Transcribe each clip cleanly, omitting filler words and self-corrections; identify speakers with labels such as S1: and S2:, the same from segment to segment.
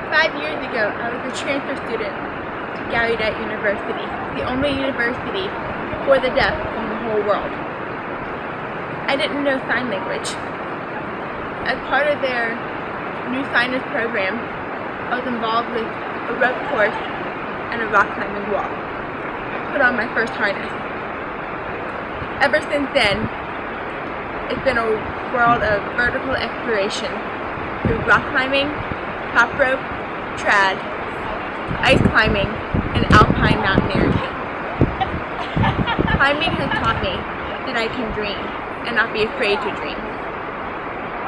S1: 5 years ago, I was a transfer student to Gallaudet University, the only university for the deaf in the whole world. I didn't know sign language. As part of their new signers program, I was involved with a rope course and a rock climbing wall. I put on my first harness. Ever since then, it's been a world of vertical exploration through rock climbing, top rope, trad, ice climbing, and alpine mountaineering. Climbing has taught me that I can dream and not be afraid to dream.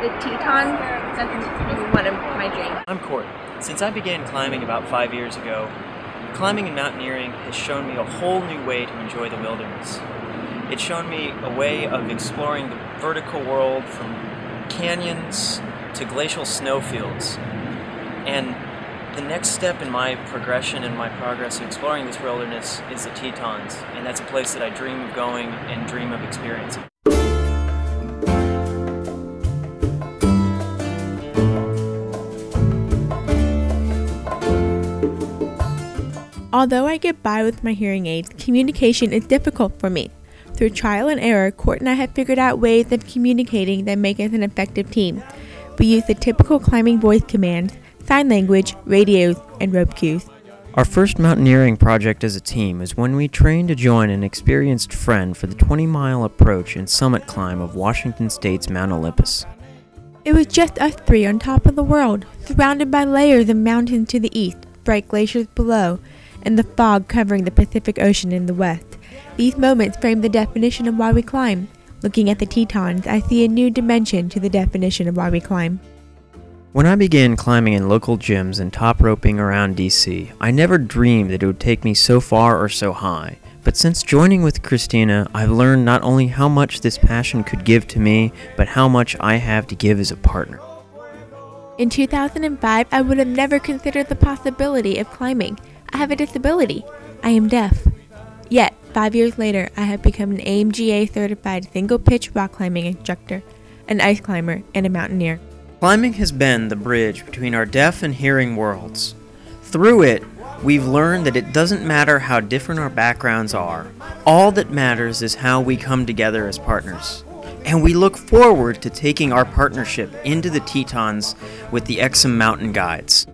S1: The Tetons, that's one of my dreams.
S2: I'm Court. Since I began climbing about 5 years ago, climbing and mountaineering has shown me a whole new way to enjoy the wilderness. It's shown me a way of exploring the vertical world from canyons to glacial snowfields. And the next step in my progression and my progress of exploring this wilderness is the Tetons, and that's a place that I dream of going and dream of experiencing.
S3: Although I get by with my hearing aids, communication is difficult for me. Through trial and error, Court and I have figured out ways of communicating that make us an effective team. We use the typical climbing voice commands, sign language, radios, and rope cues.
S2: Our first mountaineering project as a team is when we trained to join an experienced friend for the 20-mile approach and summit climb of Washington State's Mount Olympus.
S3: It was just us three on top of the world, surrounded by layers of mountains to the east, bright glaciers below, and the fog covering the Pacific Ocean in the west. These moments frame the definition of why we climb. Looking at the Tetons, I see a new dimension to the definition of why we climb.
S2: When I began climbing in local gyms and top roping around DC, I never dreamed that it would take me so far or so high. But since joining with Christina, I've learned not only how much this passion could give to me, but how much I have to give as a partner.
S3: In 2005, I would have never considered the possibility of climbing. I have a disability. I am deaf. Yet, 5 years later, I have become an AMGA certified single-pitch rock climbing instructor, an ice climber, and a mountaineer.
S2: Climbing has been the bridge between our deaf and hearing worlds. Through it, we've learned that it doesn't matter how different our backgrounds are. All that matters is how we come together as partners. And we look forward to taking our partnership into the Tetons with the Exum Mountain Guides.